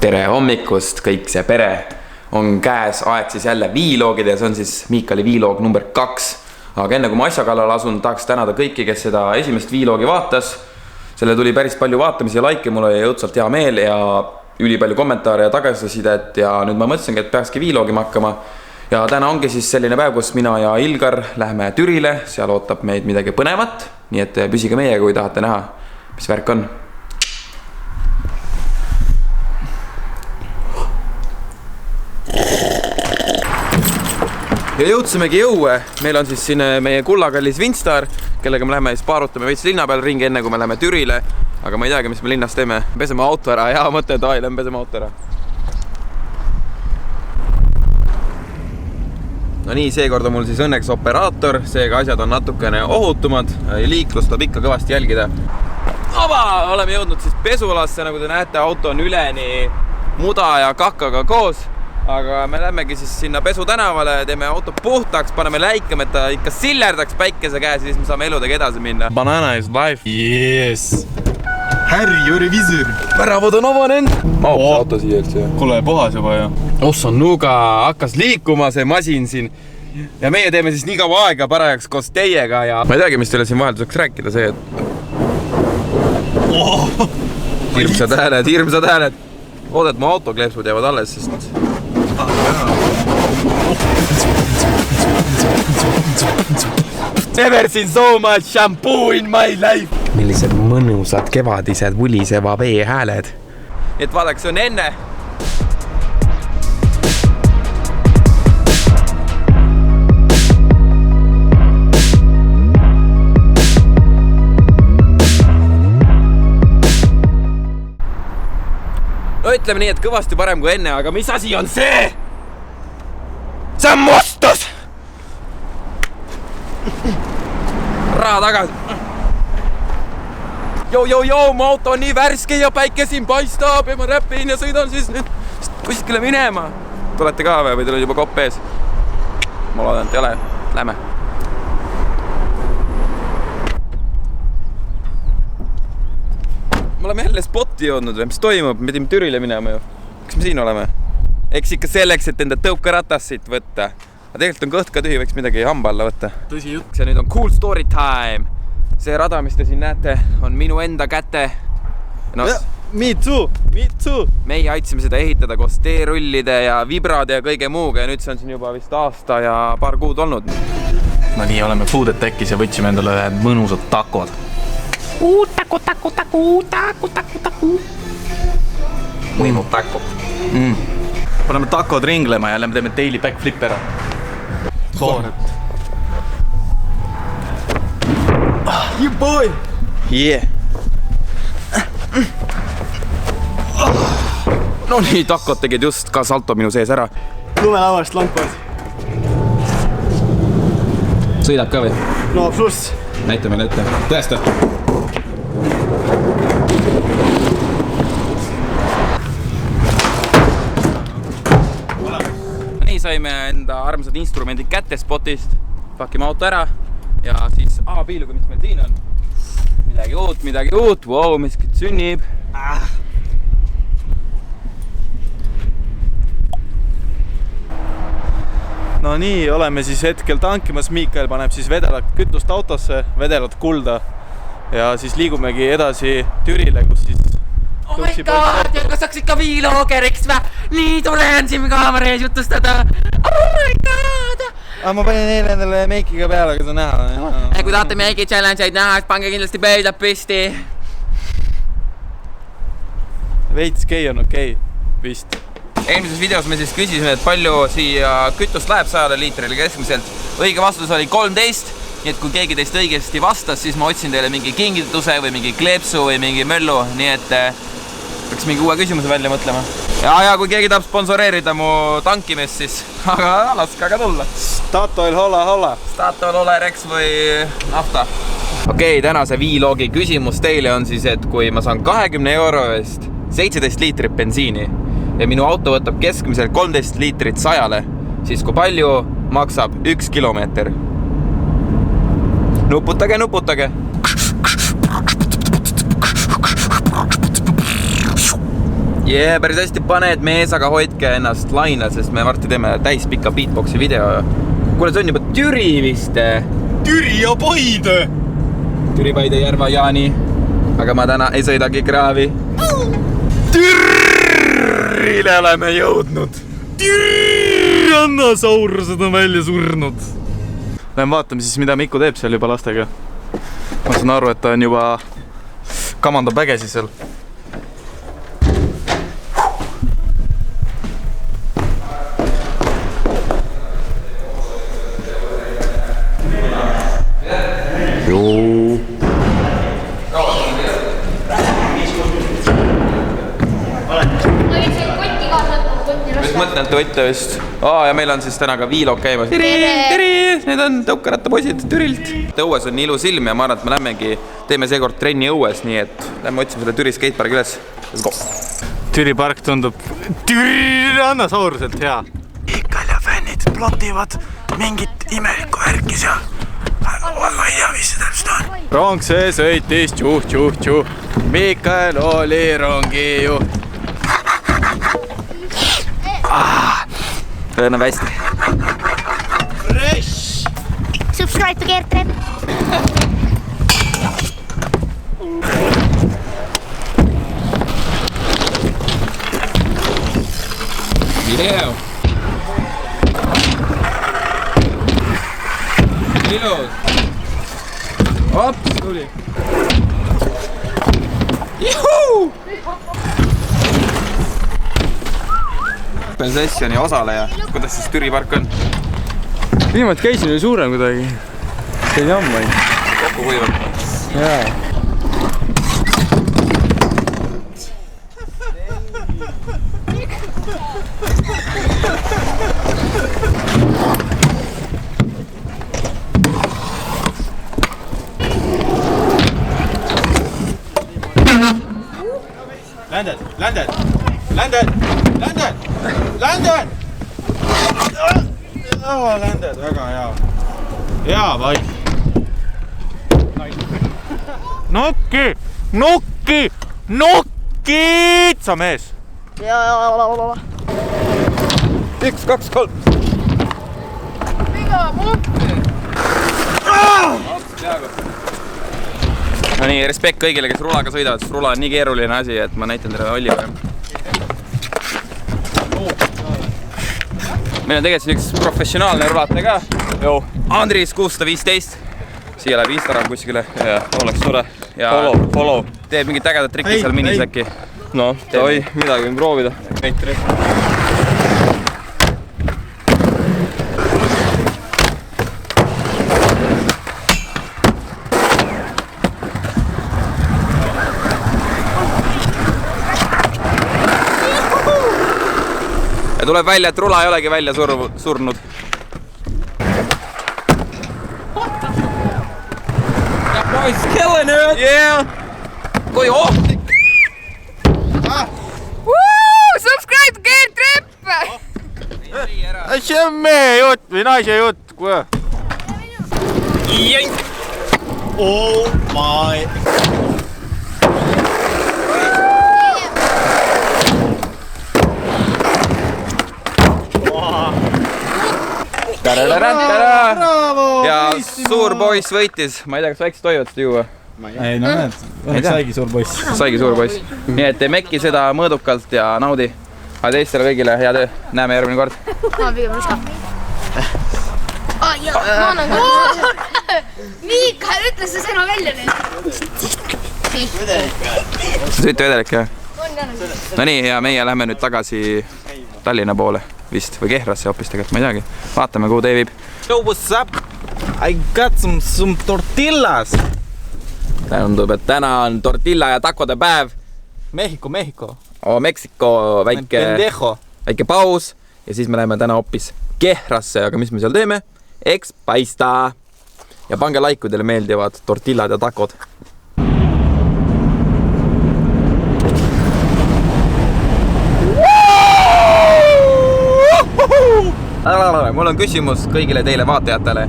Tere hommikust, kõik see pere on käes, aeg siis jälle viiloogida ja see on siis Miikali viiloog number 2. Aga enne kui ma asja kallal asun, tahaks tänada kõiki, kes seda esimest viiloogi vaatas. Selle tuli päris palju vaatamisi ja laike, mul oli õudsalt hea meel ja üli palju kommentaare ja tagasisidet ja nüüd ma mõtlesingi, et peakski viiloogima hakkama. Ja täna ongi siis selline päev, kus mina ja Ilgar läheme Türile, seal ootab meid midagi põnevat, nii et püsige meiega, kui tahate näha, mis värk on. Ja jõudsimegi jõue, meil on siis siin meie kullakallis Winstar, kellega me läheme siis paarutame veits linna peal ringi enne, kui me läheme Türile. Aga ma ei teagi, mis me linnas teeme. Peseme auto ära, hea mõte, et lähme peseme auto ära. No nii, seekord on mul siis õnneks operaator, seega asjad on natukene ohutumad. Liiklus tuleb ikka kõvasti jälgida. Oleme jõudnud siis pesulasse, nagu te näete, auto on üleni muda ja kakkaga koos. Aga me lähmegi siis sinna Pesu tänavale, teeme auto puhtaks, paneme läikama, et ta ikka sillerdaks päikese käes, siis me saame eludega edasi minna. Banana is life. Yes. Harry, revisor. Väravad on avanenud. Maoks auto siia üldse. Kuule, puhas juba ju. Ossonuga hakkas liikuma see masin siin. Ja meie teeme siis nii kaua aega parajaks koos teiega ja... Ma ei teagi, mis teile siin vahelduseks rääkida, see, et... Hirmsad hääled. Oodet mu autokleepsud jäävad alles, sest... Never seen so much shampoo in my life. Millised mõnusad kevadised vuliseva vee hääled. Et vaadaks, see on enne. No ütleme nii, et kõvasti parem kui enne, aga mis asi on see? See on mustus! Raha tagasi. Mu auto on nii värske ja päike siin paistab ja ma räpin ja sõidan siis nüüd kuskile minema. Tulete ka või teil on juba kopp ees? Ma loodan, et ei ole. Lähme. Me oleme jälle spotti jõudnud või? Mis toimub? Me pidime Türile minema ju. Kas me siin oleme? Eks ikka selleks, et enda tõukaratas siit võtta. Aga tegelikult on kõht ka tühi, võiks midagi hamba alla võtta. Tõsi jutt. Ja nüüd on cool story time. See rada, mis te siin näete, on minu enda käte. No, Me too. meie aitsime seda ehitada koos teerullide ja vibrade ja kõige muuga. Ja nüüd see on siin juba vist aasta ja paar kuud olnud. No nii, oleme Food Techis ja võtsime endale mõnusad takod. Taku. Mõimub takod. Paneme takod ringlema ja lähme teeme daily backflip ära. Soonet. You boy! Yeah. No nii, takod tegid just ka salto minu sees ära. Lumelavast longboard. Sõidab ka või? No pluss. Näita meile ette. Tõesta. Nii saime enda armsad instrumendid kätte spotist. Pakime auto ära ja siis piiluga, mis meil siin on. Midagi uut. Wow, miskit sünnib. No nii, oleme siis hetkel tankimas. Miikael paneb siis vedelat kütust autosse, vedelat kulda ja siis liigumegi edasi Türile, kus siis... Oh my god, ja kas saaks ikka viiloogeriks vä? Nii tulen siin kaamera ees jutustada. Oh my god! Ma panin eile endale meikiga peale, aga see näha. Kui tahate meiki challenge'id näha, siis pange kindlasti pöidlad püsti. Veits gei on okei, vist. Eelmises videos me siis küsisime, et palju siia kütust läheb 100 liitrile keskmiselt. Õige vastus oli 13, nii et kui keegi teist õigesti vastas, siis ma otsin teile mingi kingituse või mingi kleepsu või mingi möllu, nii et peaks mingi uue küsimuse välja mõtlema. Ja kui keegi tahab sponsoreerida mu tankimist, siis aga laske aga tulla. Statoil holla. Statoil Olerex või nafta. Okei, tänase viiloogi küsimus teile on siis, et kui ma saan 20 euro eest 17 liitrit bensiini ja minu auto võtab keskmiselt 13 liitrit 100-le, siis kui palju maksab 1 kilomeeter? Päris hästi paned mees, aga hoidke ennast lainel, sest me varsti teeme täispika beatboxi video. Kuule, see on juba Türi vist. Türi ja Paide! Türi, Paide, Järva, Jaani. Aga ma täna ei sõidagi kraavi. Türile oleme jõudnud. Tyrannosaurused on välja surnud. Lähen vaatame siis, mida Mikko teeb seal juba lastega. Ma saan aru, et ta on juba kamandab vägesi seal. Mõtlen, et võtta vist. Ja meil on siis täna ka viilog käimas. Tere! Need on tõukarattapoisid Türilt. Õues on nii ilus ilm ja ma arvan, et me lämmegi, teeme seekord trenni õues, nii et lähme otsime selle Türi skatepargi üles. Let's go! Türi park tundub Tyrannosauruselt hea. Mikal ja fännid plotivad mingit imelikku värki seal. Ma ei tea, mis see täpselt on. Rong see sõitis, tšuh. Mikal oli rongijuht. Lõõnab hästi. Fresh! Subscribe to Geertrep. Yeah. Ilus. Ops, tuli. Juhuu! Sessioni osaleja. Kuidas siis Türi park on? Viimati käisin oli suurem kuidagi. See on jamma. Kokku kuivab. Jaa. Landed! Landed, väga hea. Hea vaid. Nokitsa mees. 1, 2, 3. No nii, respekt kõigile, kes rulaga sõidavad, sest rula on nii keeruline asi, et ma näitan teile Olli. Meil on tegelikult üks professionaalne rulataja ka. Andris 615. Siia läheb Instagram kuskile. Ja oleks tore. Follow. Teeb mingit ägedat trikki seal minis äkki. No, davai, midagi võin proovida. Ja tuleb välja, et rula ei olegi välja surnud. That boy's killing it! Yeah! Kui ohtlik! Subscribe to Geertrep! See on mehe jutt või naise jutt, kuule. Jänk! Oh my... Ja suur poiss võitis. Ma ei tea, kas väiksed tohivad seda juua? Ei, no näed. Saigi suur poiss. Saigi suur poiss. Nii et mekki seda mõõdukalt ja naudi. Aga teistele kõigile hea töö. Näeme järgmine kord. Ma pigem ruska. Ma annan ka. Miikal, ütle see sõna välja nüüd. Sa sõite vedelik, jah? No nii, ja meie lähme nüüd tagasi Tallinna poole vist või Kehrasse hoopis tegelikult, ma ei teagi. Vaatame, kuhu tee viib. Yo, what's up? I got some tortillas. Tähendab, et täna on tortilla ja tacode päev. Mexico. Meksiko väike paus ja siis me läheme täna hoopis Kehrasse, aga mis me seal teeme? Eks paista. Ja pange like, kui teile meeldivad tortillad ja tacod. Mul on küsimus kõigile teile vaatajatele.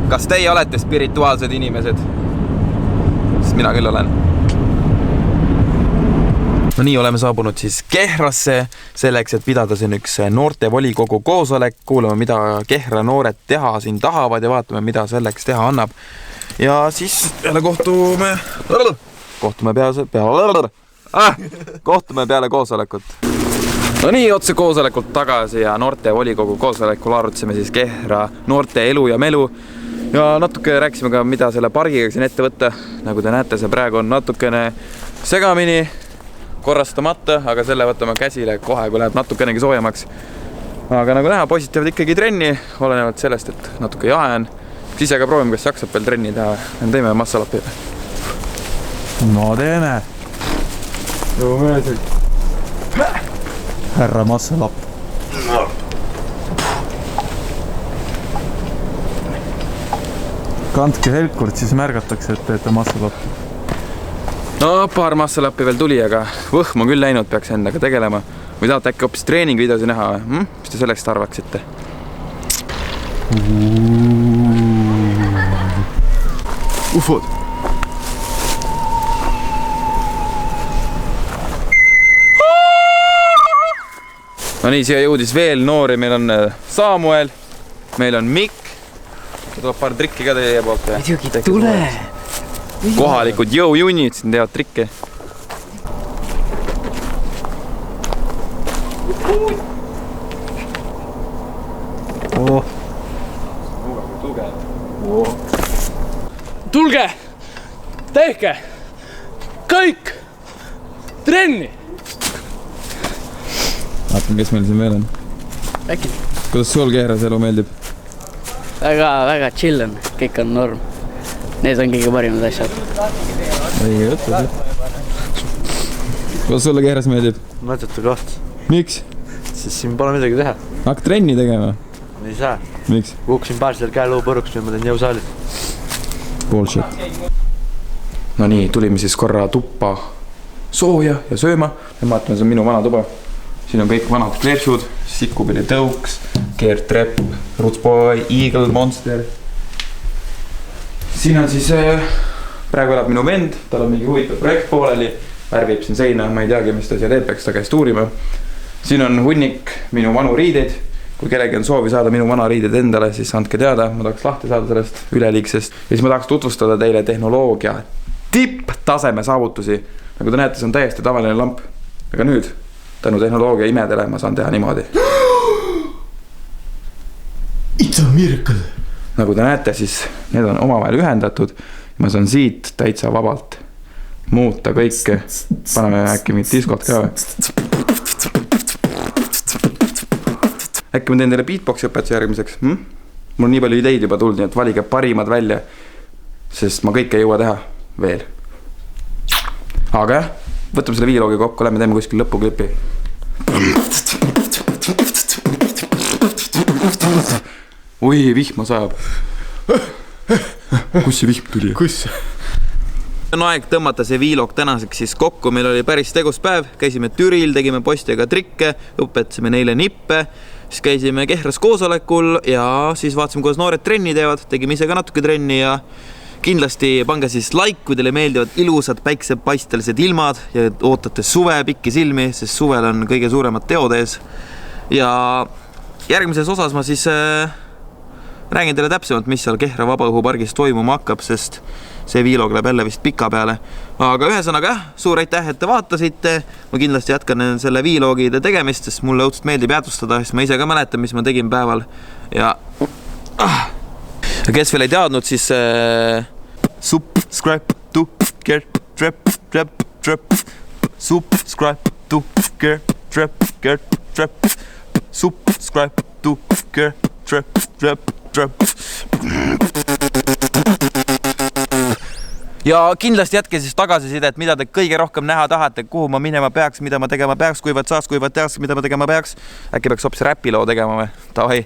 Kas teie olete spirituaalsed inimesed? Sest mina küll olen. No nii, oleme saabunud siis Kehrasse selleks, et pidada siin üks noortevolikogu koosolek. Kuulame, mida Kehra noored teha siin tahavad ja vaatame, mida selleks teha annab. Ja siis peale kohtume peale koosolekut. No nii, otse koosolekult tagasi ja noortevolikogu koosolekul arutasime siis Kehra noorte elu ja melu. Ja natuke rääkisime ka, mida selle pargiga siin ette võtta. Nagu te näete, see praegu on natukene segamini korrastamata, aga selle võtame käsile kohe, kui läheb natukenegi soojemaks. Aga nagu näha, poisid teevad ikkagi trenni, olenevalt sellest, et natuke jahe on. Ise ka proovime, kas jaksab veel trenni teha. Teeme massalapi. No teeme. Joo meeldib. Härra massalapp. Kandke helkurt, siis märgatakse, et teete massalappi. No paar massalappi veel tuli, aga võhm on küll läinud, peaks endaga tegelema. Või tahate äkki hoopis treeningvideosi näha? Mis te selleks arvaksite? Ufod. No nii, siia jõudis veel noori. Meil on Samuel, meil on Mikk. Tuleb paar trikki ka teie poolt. Muidugi tule. Kohalikud jõujunnid siin teevad trikke. Tulge, tehke kõik trenni. Vaatame, kes meil siin veel on. Äkki? Kuidas sul Kehras elu meeldib? Väga chill on, kõik on norm. Need on kõige parimad asjad. Õige jutt. Kuidas sulle Kehras meeldib? Mõttetu koht. Miks? Siis siin pole midagi teha. Hakka trenni tegema. Ei saa. Miks? Kuksin baarsel käe luu põruks, nüüd ma teen jõusaalis. Bullshit. No nii, tulime siis korra tuppa sooja ja sööma. Ja vaatame, see on minu vana tuba. Siin on kõik vanad kleepsud, Sikkupilli tõuks, Geert Trepp, Rutsboy, Eagle, Monster. Siin on siis, praegu elab minu vend, tal on mingi huvitav projekt pooleli, värvib siin seina, ma ei teagi, mis ta siia teeb, peaks ta käest uurima. Siin on hunnik minu vanu riideid, kui kellegi on soovi saada minu vana riideid endale, siis andke teada, ma tahaks lahti saada sellest üleliigsest. Ja siis ma tahaks tutvustada teile tehnoloogia tipptaseme saavutusi. Nagu te näete, see on täiesti tavaline lamp. Aga nüüd, tänu tehnoloogia imedele ma saan teha niimoodi. It's a miracle! Nagu te näete, siis need on omavahel ühendatud. Ma saan siit täitsa vabalt muuta kõike. Paneme äkki mingid diskot ka. Äkki ma teen teile beatboxi õpetuse järgmiseks? Mul on nii palju ideid juba tulnud, nii et valige parimad välja. Sest ma kõike ei jõua teha veel. Aga jah, võtame selle viiloogi kokku, lähme teeme kuskil lõpuklipi. Oi, vihma sajab. Kus see vihm tuli? Kus? On aeg tõmmata see viiloog tänaseks siis kokku. Meil oli päris tegus päev. Käisime Türil, tegime postidega trikke, õpetasime neile nippe. Siis käisime Kehras koosolekul ja siis vaatasime, kuidas noored trenni teevad. Tegime ise ka natuke trenni ja kindlasti pange siis like, kui teile meeldivad ilusad päiksepaistelised ilmad ja ootate suve pikki silmi, sest suvel on kõige suuremad teod ees. Ja järgmises osas ma siis räägin teile täpsemalt, mis seal Kehra vabaõhupargis toimuma hakkab, sest see viiloog läheb jälle vist pika peale. Aga ühesõnaga, suur aitäh, et te vaatasite. Ma kindlasti jätkan selle viiloogide tegemist, sest mulle õudselt meeldib jäädvustada, sest ma ise ka mäletan, mis ma tegin päeval. Ja kes veel ei teadnud, siis subscribe to Geert Trepp. Subscribe to Geert Trepp. Subscribe to Geert Trepp. Ja kindlasti jätke siis tagasisidet, mida te kõige rohkem näha tahate, kuhu ma minema peaks, mida ma tegema peaks, kuivad saaks, kuivad teaks, mida ma tegema peaks. Äkki peaks hoopis räpiloo tegema või? Tavai,